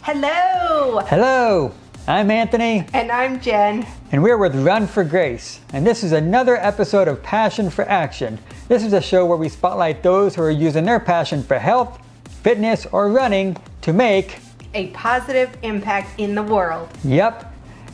Hello! Hello, I'm Anthony, And I'm Jen. and we're with Run for Grace. And this is another episode of Passion for Action. This is a show where we spotlight those who are using their passion for health, fitness, or running to make A positive impact in the world. Yep.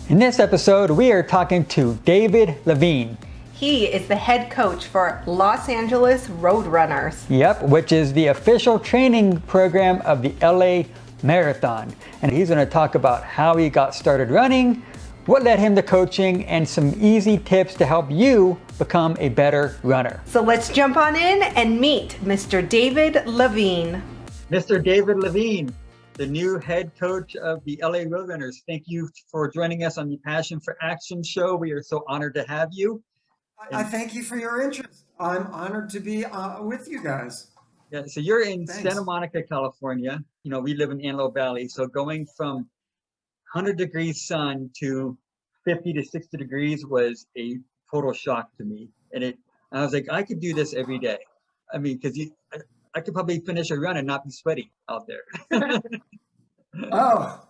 In this episode, we are talking to David Levine. He is the head coach for Los Angeles Roadrunners. Yep, which is the official training program of the LA Marathon. And he's going to talk about how he got started running, what led him to coaching, and some easy tips to help you become a better runner. So let's jump on in and meet Mr. David Levine. Mr. David Levine, the new head coach of the LA Roadrunners. Thank you for joining us on the Passion for Action show. We are so honored to have you. I thank you for your interest. I'm honored to be with you guys. Yeah, so you're in Thanks. Santa Monica, California. You know, we live in Antelope Valley. So going from 100 degrees sun to 50 to 60 degrees was a total shock to me. And I was like, I could do this every day. I mean, because I could probably finish a run and not be sweaty out there. Oh,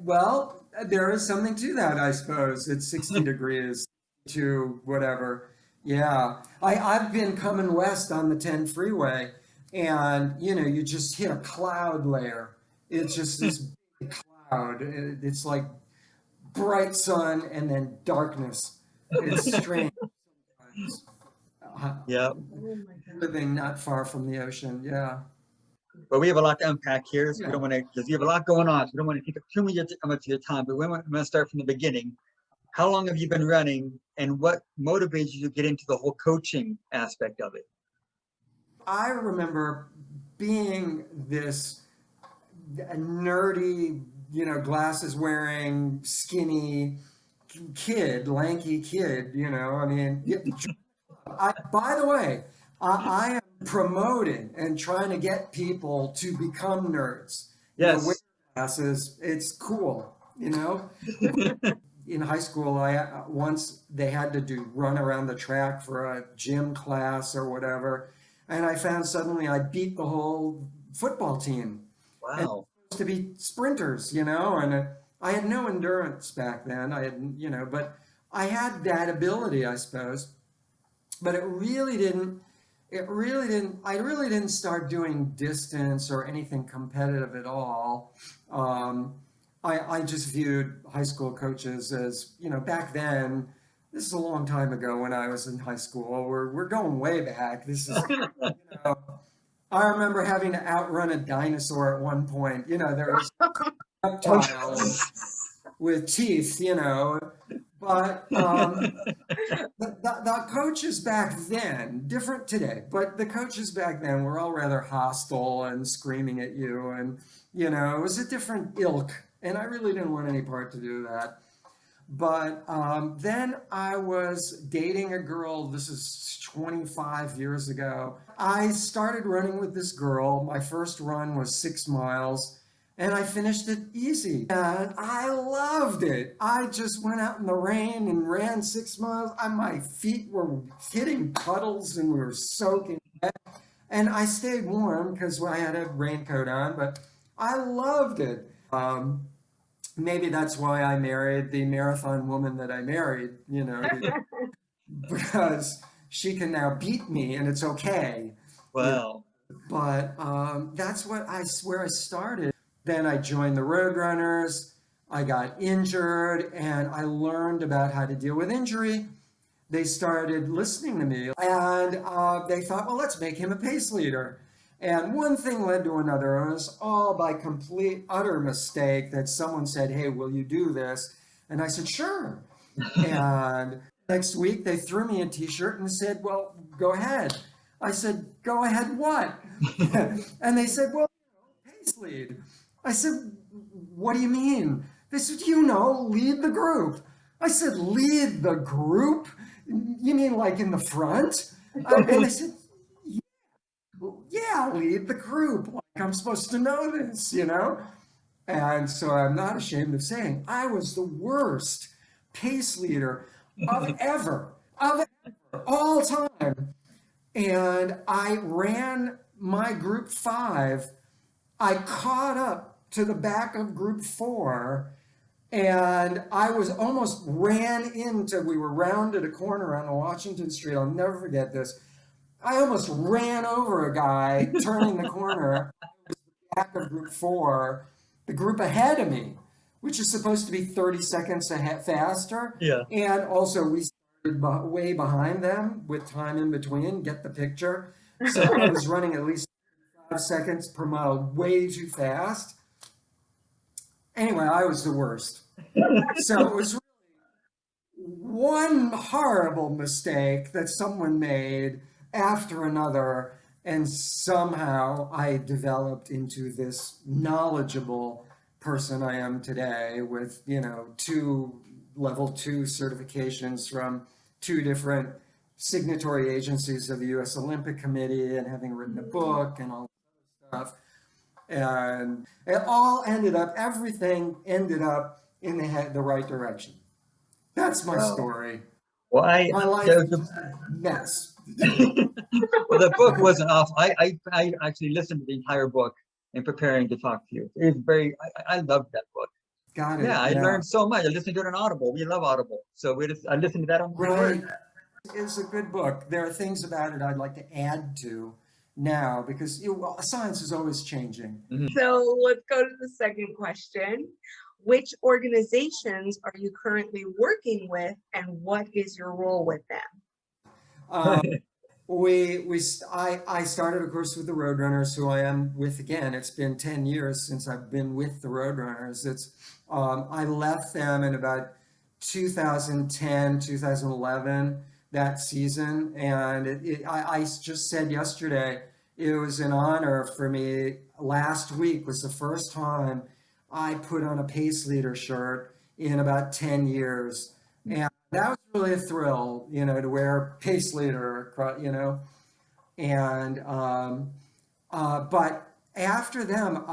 well, there is something to that, I suppose. It's 60 degrees to whatever. Yeah. I've been coming west on the 10 freeway, and, you just hit a cloud layer. It's just this big cloud. It's like bright sun and then darkness. It's strange. Yeah. Living not far from the ocean, yeah. But we have a lot to unpack here, so we don't want to, because you have a lot going on, so we don't want to take up too much of your time, but we're going to start from the beginning. How long have you been running, and what motivated you to get into the whole coaching aspect of it? I remember being this nerdy, glasses wearing, skinny kid, lanky kid, I mean, by the way, I am promoting and trying to get people to become nerds. Yes. Wear glasses, it's cool, In high school, once they had to run around the track for a gym class or whatever, and I found suddenly I beat the whole football team. Wow. And supposed to be sprinters, and I had no endurance back then. I had, but I had that ability, I suppose. But I really didn't start doing distance or anything competitive at all. I just viewed high school coaches as, back then, this is a long time ago when I was in high school. We're going way back. This is, I remember having to outrun a dinosaur at one point. There was reptiles with teeth, But the coaches back then, different today, but the coaches back then were all rather hostile and screaming at you. And, it was a different ilk. And I really didn't want any part to do that. But then I was dating a girl. This is 25 years ago. I started running with this girl. My first run was 6 miles. And I finished it easy. And I loved it. I just went out in the rain and ran 6 miles. My feet were hitting puddles and we were soaking wet. And I stayed warm because I had a raincoat on, but I loved it. Maybe that's why I married the marathon woman that I married, because she can now beat me and it's okay. Wow. But that's where I started. Then I joined the Roadrunners. I got injured and I learned about how to deal with injury. They started listening to me and they thought, well, let's make him a pace leader. And one thing led to another. It was all by complete, utter mistake that someone said, hey, will you do this? And I said, sure. And next week they threw me a t-shirt and said, well, go ahead. I said, go ahead what? And they said, well, pace lead. I said, what do you mean? They said, lead the group. I said, lead the group? You mean like in the front? And they said, yeah, lead the group. Like I'm supposed to know this, And so I'm not ashamed of saying I was the worst pace leader of ever, all time. And I ran my group 5 I caught up to the back of group 4, and I was almost ran into, we were rounded a corner on Washington Street. I'll never forget this. I almost ran over a guy turning the corner, back of group 4, the group ahead of me, which is supposed to be 30 seconds ahead faster. Yeah. And also we started way behind them with time in between, get the picture. So I was running at least 5 seconds per mile, way too fast. Anyway, I was the worst. So it was really one horrible mistake that someone made after another, and somehow I developed into this knowledgeable person I am today with, 2 level 2 certifications from 2 different signatory agencies of the US Olympic Committee, and having written a book and all that stuff. And it all ended up, everything ended up in the right direction. That's my story. Well, My life is just a mess. well, the book wasn't off. I actually listened to the entire book in preparing to talk to you. It's I loved that book. Got it. Yeah, I learned so much. I listened to it on Audible. We love Audible. So I listened to that on my Right. work. It's a good book. There are things about it I'd like to add to now, because science is always changing. So let's go to the second question. Which organizations are you currently working with, and what is your role with them? I started, of course, with the Roadrunners, who I am with again. It's been 10 years since I've been with the Roadrunners. I left them in about 2010, 2011, that season. And I just said yesterday, it was an honor for me. Last week was the first time I put on a Pace Leader shirt in about 10 years. And that was really a thrill, to wear Pace Leader, And, but after them,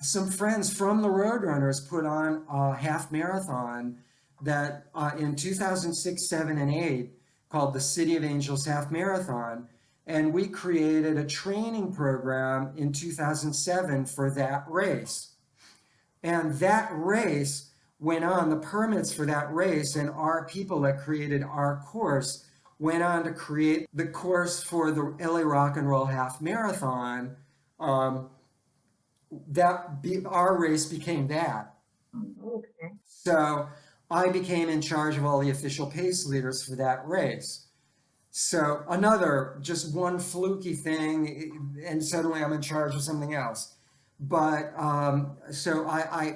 some friends from the Roadrunners put on a half marathon that in 2006, 7, and 8 called the City of Angels Half Marathon. And we created a training program in 2007 for that race. And that race went on, the permits for that race, and our people that created our course went on to create the course for the LA Rock and Roll Half Marathon. Our race became that. Okay. So I became in charge of all the official pace leaders for that race. So just one fluky thing, and suddenly I'm in charge of something else. But so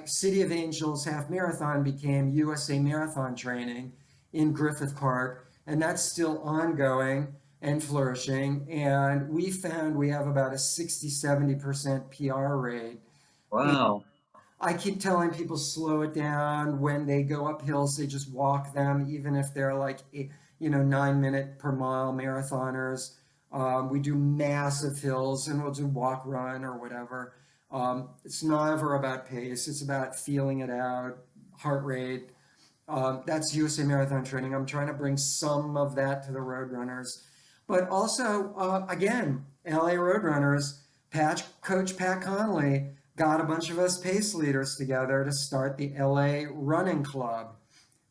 City of Angels Half Marathon became USA Marathon Training in Griffith Park, and that's still ongoing and flourishing. And we found we have about a 60-70% PR rate. Wow. I keep telling people slow it down. When they go up hills, they just walk them, even if they're like 9-minute per mile marathoners. We do massive hills, and we'll do walk, run, or whatever. It's never about pace. It's about feeling it out, heart rate. That's USA Marathon Training. I'm trying to bring some of that to the Roadrunners. But also, again, LA Roadrunners, Coach Pat Connolly got a bunch of us pace leaders together to start the LA Running Club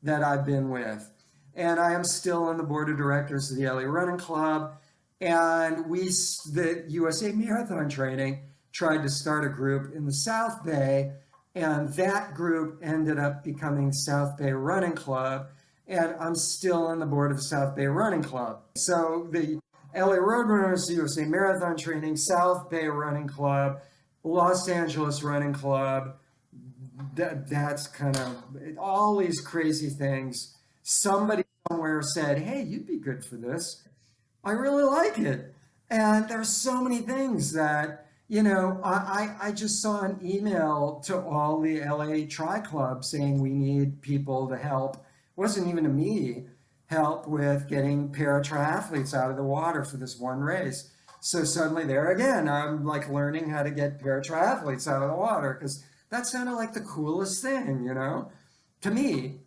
that I've been with. And I am still on the board of directors of the LA Running Club. And the USA Marathon Training tried to start a group in the South Bay, and that group ended up becoming South Bay Running Club, and I'm still on the board of the South Bay Running Club. So the LA Roadrunners, USA Marathon Training, South Bay Running Club, Los Angeles Running Club, that's kind of all these crazy things. Somebody somewhere said, hey, you'd be good for this. I really like it. And there's so many things that, I just saw an email to all the LA Tri Club saying we need people to help. It wasn't even to me, help with getting paratriathletes out of the water for this one race. So suddenly there again, I'm like learning how to get paratriathletes out of the water, because that sounded like the coolest thing, to me.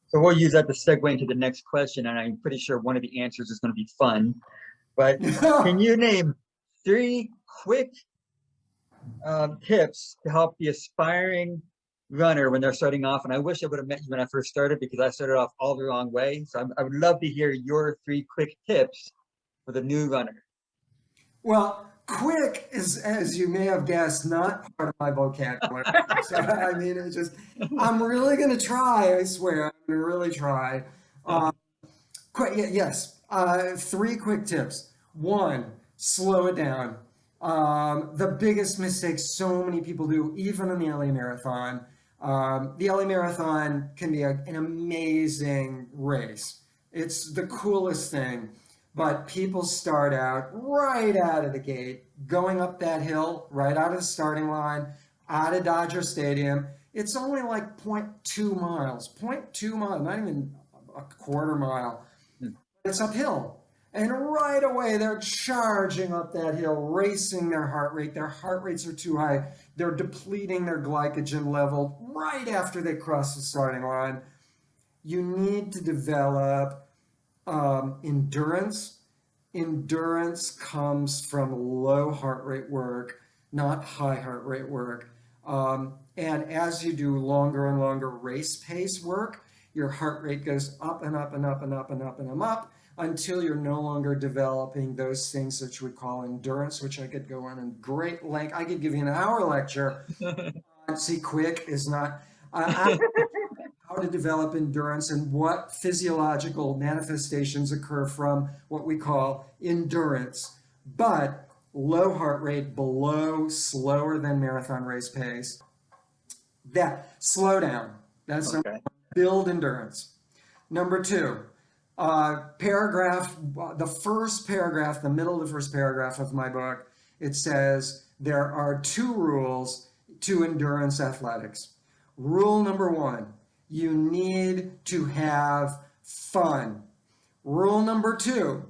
So we'll use that to segue into the next question, and I'm pretty sure one of the answers is going to be fun. But can you name 3 quick tips to help the aspiring runner when they're starting off. And I wish I would have met you when I first started because I started off all the wrong way. So I would love to hear your 3 quick tips for the new runner. Well, quick is, as you may have guessed, not part of my vocabulary. So, I mean, I'm really going to try, I swear. I'm going to really try. Quick, yes. 3 quick tips. 1, slow it down. The biggest mistake so many people do, even in the LA Marathon, the LA Marathon can be an amazing race. It's the coolest thing. But people start out right out of the gate, going up that hill, right out of the starting line, out of Dodger Stadium. It's only like 0.2 miles, 0.2 miles, not even a quarter mile. It's uphill. And right away, they're charging up that hill, racing their heart rate. Their heart rates are too high. They're depleting their glycogen level right after they cross the starting line. You need to develop endurance. Endurance comes from low heart rate work, not high heart rate work. And as you do longer and longer race pace work, your heart rate goes up and up and up and up and up and up until you're no longer developing those things that we call endurance, which I could go on in great length. I could give you an hour lecture. See, quick is not. How to develop endurance and what physiological manifestations occur from what we call endurance, but low heart rate, below, slower than marathon race pace. That, slow down. That's Okay. build endurance. Number 2, the first paragraph, the middle of the first paragraph of my book, it says there are 2 rules to endurance athletics. Rule number 1, you need to have fun. Rule number 2,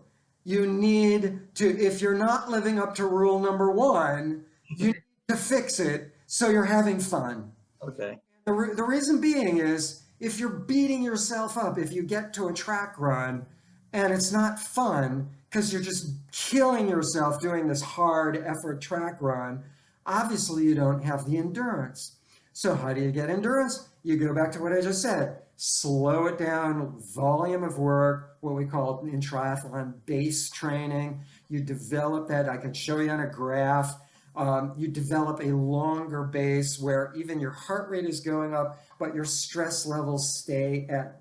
you need to, if you're not living up to rule number 1, you need to fix it so you're having fun. Okay. The reason being is if you're beating yourself up, if you get to a track run and it's not fun because you're just killing yourself doing this hard effort track run, obviously you don't have the endurance. So how do you get endurance? You go back to what I just said. Slow it down, volume of work, what we call in triathlon base training. You develop that. I can show you on a graph. You develop a longer base where even your heart rate is going up, but your stress levels stay at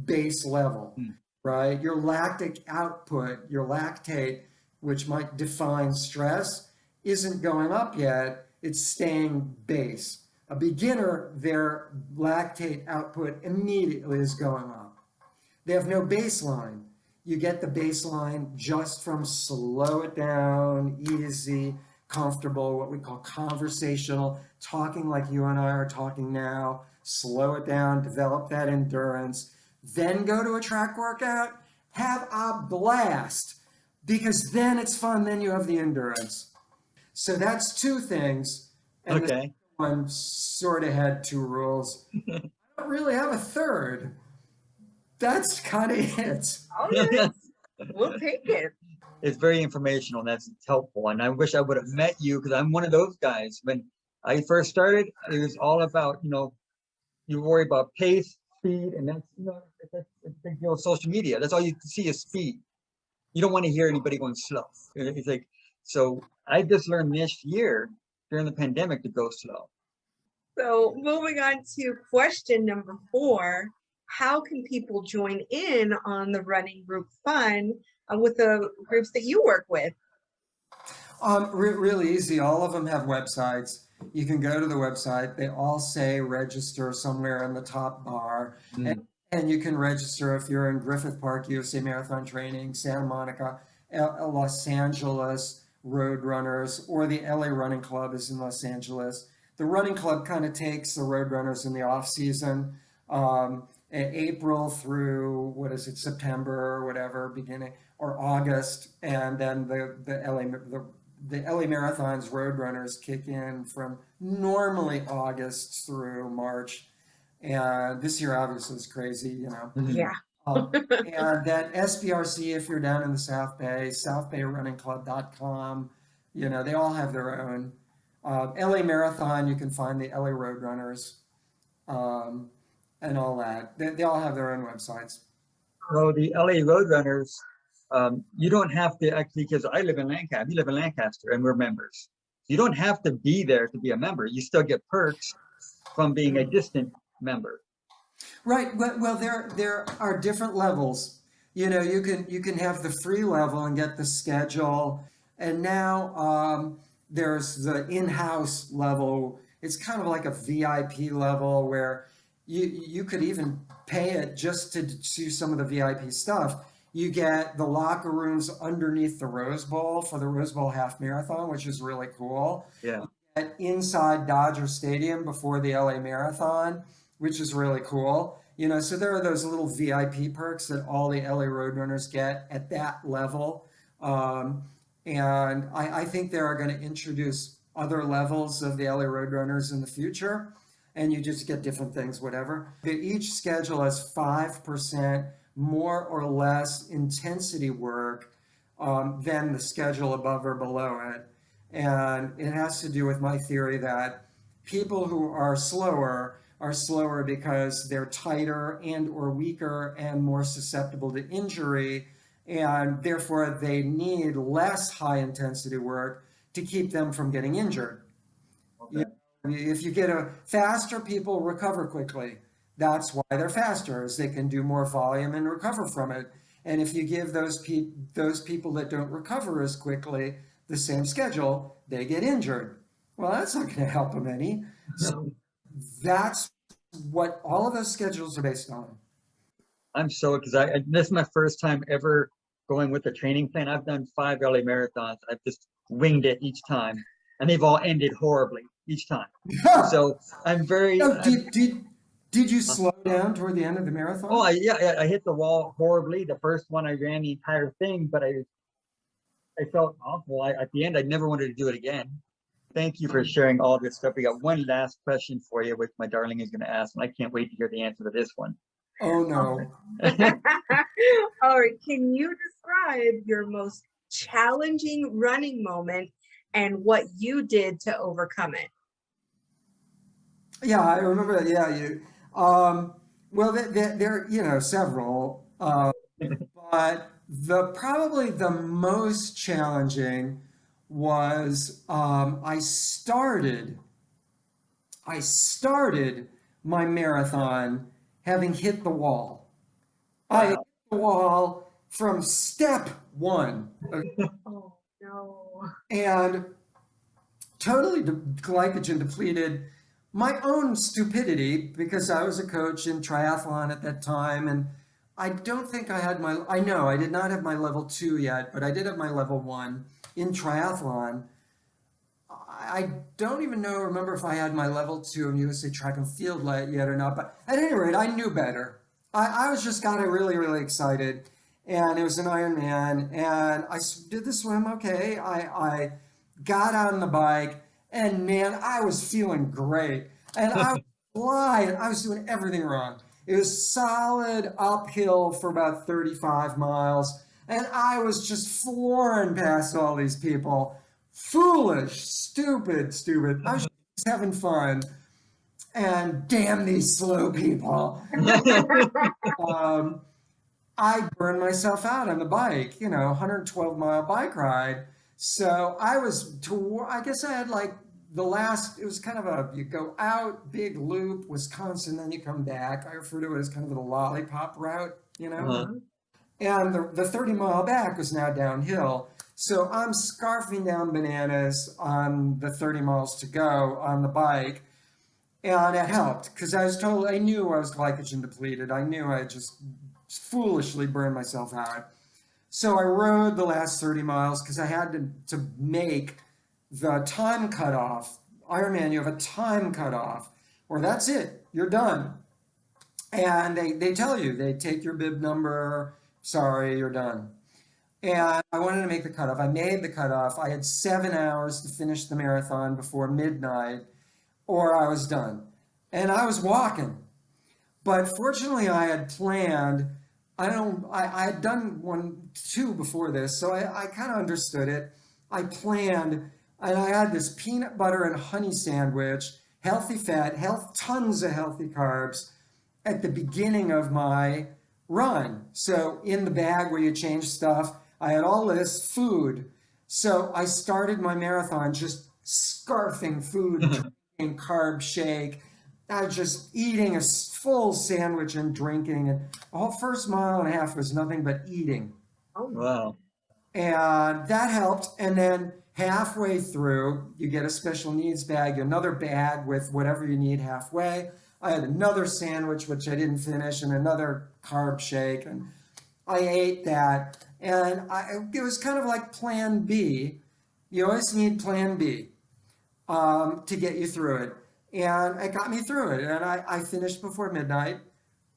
base level, right? Your lactic output, your lactate, which might define stress, isn't going up yet. It's staying base. A beginner, their lactate output immediately is going up. They have no baseline. You get the baseline just from slow it down, easy, comfortable, what we call conversational, talking like you and I are talking now, slow it down, develop that endurance, then go to a track workout, have a blast, because then it's fun, then you have the endurance. So that's 2 things. And Okay. one sort of had 2 rules. I don't really have a third. That's kind of it. All right. We'll take it. It's very informational and that's helpful. And I wish I would have met you because I'm one of those guys. When I first started, it was all about, you worry about pace, speed, and that's, that's a big deal of social media. That's all you see is speed. You don't want to hear anybody going slow. It's like, so I just learned this year during the pandemic to go slow. So moving on to question number 4, how can people join in on the running group fun with the groups that you work with? Really easy. All of them have websites. You can go to the website. They all say register somewhere in the top bar. And you can register if you're in Griffith Park, USA Marathon Training, Santa Monica, Los Angeles Roadrunners, or the LA Running Club is in Los Angeles. The running club kind of takes the Roadrunners in the off season, April through, September or whatever, beginning, or August. And then the LA Marathon's Roadrunners kick in from normally August through March. And this year obviously is crazy, Yeah. And then SBRC, if you're down in the South Bay, southbayrunningclub.com, they all have their own. LA Marathon, you can find the LA Roadrunners, and all that. They all have their own websites. So the LA Roadrunners, you don't have to actually, because I live in Lancaster, you live in Lancaster, and we're members. You don't have to be there to be a member. You still get perks from being a distant member. Right. Well, there are different levels. You know, you can have the free level and get the schedule, and now there's the in-house level. It's kind of like a VIP level where you could even pay it just to do some of the VIP stuff. You get the locker rooms underneath the Rose Bowl for the Rose Bowl half marathon, which is really cool. Yeah. Inside Dodger Stadium before the LA Marathon, which is really cool. You know, so there are those little VIP perks that all the LA Roadrunners get at that level. And I think they are going to introduce other levels of the LA Roadrunners in the future. And you just get different things, whatever. Each schedule has 5% more or less intensity work than the schedule above or below it. And it has to do with my theory that people who are slower because they're tighter and or weaker and more susceptible to injury, and therefore they need less high intensity work to keep them from getting injured. Okay. If you get faster people recover quickly. That's why they're faster, is they can do more volume and recover from it. And if you give those people that don't recover as quickly the same schedule, they get injured. Well, that's not going to help them any. So that's what all of those schedules are based on. I'm so, because this is my first time ever going with a training plan. I've done 5 LA marathons. I've just winged it each time, and they've all ended horribly each time. So I'm very. Oh, did you slow down toward the end of the marathon? Oh, I hit the wall horribly. The first one, I ran the entire thing, but I felt awful. At the end, I never wanted to do it again. Thank you for sharing all this stuff. We got one last question for you, which my darling is going to ask, and I can't wait to hear the answer to this one. Oh, no. All right. Can you describe your most challenging running moment and what you did to overcome it? Yeah, I remember that. Yeah, well, there are several, but probably the most challenging was I started my marathon having hit the wall. Wow. I hit the wall from step 1. Oh, no. And totally glycogen depleted. My own stupidity, because I was a coach in triathlon at that time, and I don't think I had I did not have my level 2 yet, but I did have my level 1 in triathlon. I don't even remember if I had my level 2 in USA Track and Field yet or not, but at any rate, I knew better. I was just got really, really excited, and it was an Ironman, and I did the swim, okay. I got on the bike, and man, I was feeling great. And I was flying. I was doing everything wrong. It was solid uphill for about 35 miles. And I was just flooring past all these people. Foolish, stupid. I was just having fun. And damn these slow people. I burned myself out on the bike, 112-mile bike ride. So I guess I had like it was kind of you go out, big loop, Wisconsin, then you come back. I refer to it as kind of the lollipop route, Uh-huh. And the 30-mile back was now downhill. So I'm scarfing down bananas on the 30 miles to go on the bike. And it helped because I knew I was glycogen depleted. I knew I just foolishly burned myself out. So I rode the last 30 miles because I had to make the time cutoff. Ironman, you have a time cutoff, or that's it, you're done. And they tell you, they take your bib number, sorry, you're done. And I wanted to make the cutoff. I made the cutoff. I had 7 hours to finish the marathon before midnight, or I was done. And I was walking. But fortunately, I had planned. I had done 2 before this, so I kind of understood it. I planned And I had this peanut butter and honey sandwich, healthy fat, tons of healthy carbs at the beginning of my run. So in the bag where you change stuff, I had all this food. So I started my marathon just scarfing food, drinking carb shake. I was just eating a full sandwich and drinking. And the whole first mile and a half was nothing but eating. Oh, Wow. And that helped. And then halfway through, you get a special needs bag, another bag with whatever you need halfway. I had another sandwich, which I didn't finish, and another carb shake. And I ate that. And it was kind of like plan B. You always need plan B to get you through it. And it got me through it. And I finished before midnight.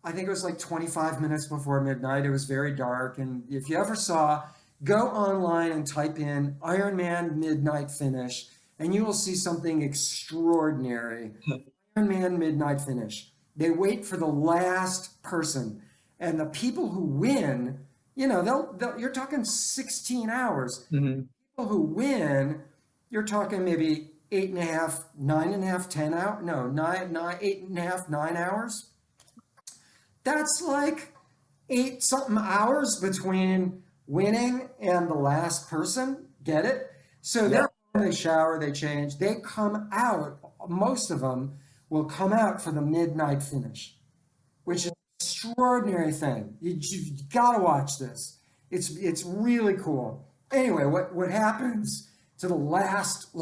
I think it was like 25 minutes before midnight. It was very dark. And if you ever saw, go online and type in Ironman midnight finish, and you will see something extraordinary. Ironman midnight finish. They wait for the last person. And the people who win, you know, you're talking 16 hours. Mm-hmm. People who win, you're talking maybe 8.5, 9.5, 10 hours. No, 8.5, 9 hours. That's like 8 something hours between winning and the last person. Get it? So they shower, they change, they come out. Most of them will come out for the midnight finish, which is an extraordinary thing. You've got to watch this. It's really cool. Anyway, what happens to the last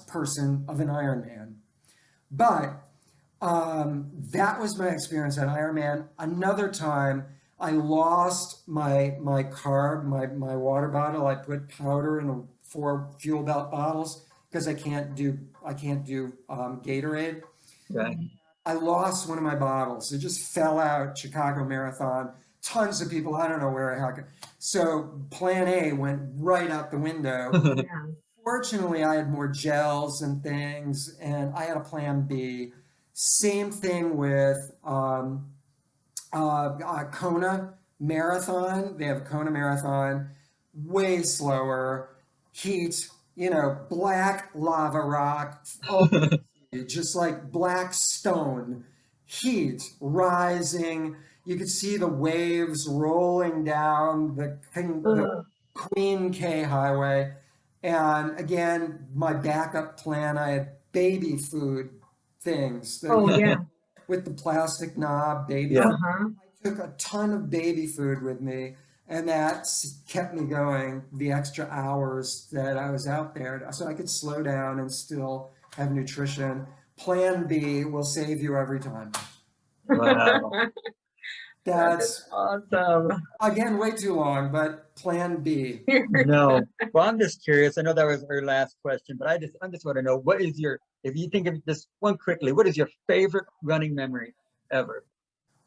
person of an Ironman? But that was my experience at Ironman. Another time, I lost my carb, my water bottle. I put powder in 4 fuel belt bottles because I can't do Gatorade. Right. I lost one of my bottles. It just fell out. Chicago Marathon. Tons of people. I don't know where I had. So plan A went right out the window. yeah. Fortunately, I had more gels and things, and I had a plan B. Same thing with Kona Marathon. They have Kona Marathon, way slower, heat, black lava rock, just like black stone, heat rising. You could see the waves rolling down the Queen K Highway. And again, my backup plan, I had baby food things. With the plastic knob, baby food. I took a ton of baby food with me, and that kept me going the extra hours that I was out there, so I could slow down and still have nutrition. Plan B will save you every time. Wow. That's awesome. Again, way too long, but plan B. No. Well, I'm just curious. I know that was our last question, but I just want to know, what is if you think of just one quickly, what is your favorite running memory ever?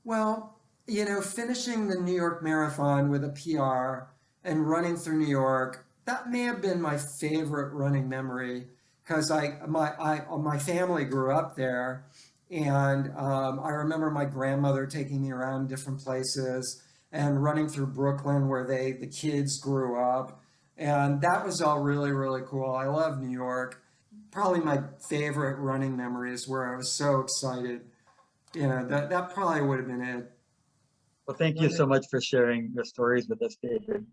Well, finishing the New York Marathon with a PR and running through New York, that may have been my favorite running memory, because my family grew up there. And I remember my grandmother taking me around different places and running through Brooklyn where the kids grew up. And that was all really, really cool. I love New York. Probably my favorite running memories where I was so excited. That probably would have been it. Well, thank you so much for sharing your stories with us, David.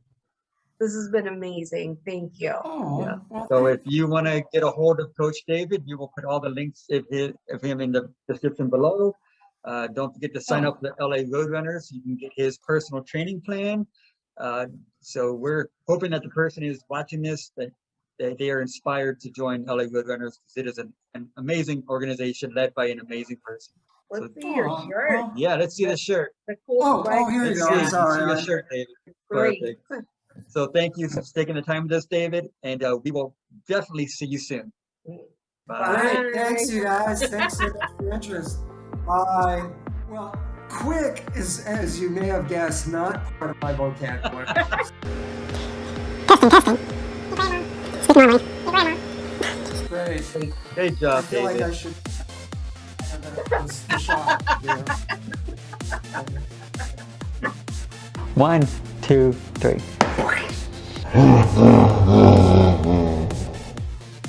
This has been amazing. Thank you. Oh, Yeah. well, So if you want to get a hold of Coach David, we will put all the links of him in the description below. Don't forget to sign up for the LA Roadrunners. You can get his personal training plan. So we're hoping that the person who's watching this, that they are inspired to join LA Roadrunners, because it is an amazing organization led by an amazing person. Let's see your shirt. Yeah, let's see the shirt. The cool here you Let's go. see, I'm sorry. your shirt, David. Great. Perfect. So thank you for taking the time with us, David, and we will definitely see you soon. Bye. Great. Thanks, you guys. Thanks so much for your interest. Bye. Well, quick is, as you may have guessed, not part of my vocabulary. Testing. Speak normally. Great. Great I job, feel like David. I should have the shot. 1, 2, 3.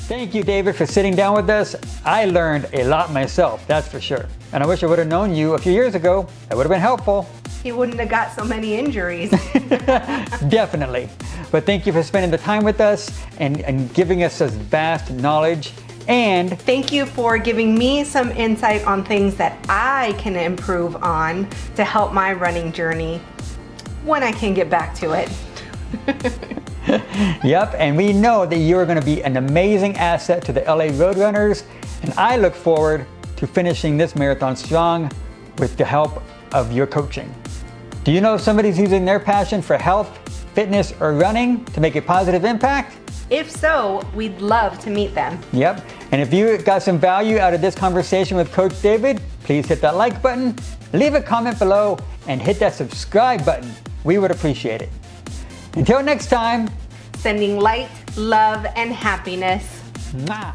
Thank Thank you, David, for sitting down with us. I learned a lot myself, that's for sure. And I wish I would have known you a few years ago. That would have been helpful. He wouldn't have got so many injuries. Definitely. But thank you for spending the time with us and giving us this vast knowledge. And Thank you for giving me some insight on things that I can improve on to help my running journey when I can get back to it. yep, and we know that you're going to be an amazing asset to the LA Roadrunners. And I look forward to finishing this marathon strong with the help of your coaching. Do you know if somebody's using their passion for health, fitness, or running to make a positive impact? If so, we'd love to meet them. Yep, and if you got some value out of this conversation with Coach David, please hit that like button, leave a comment below, and hit that subscribe button. We would appreciate it. Until next time, Sending light, love, and happiness. mwah.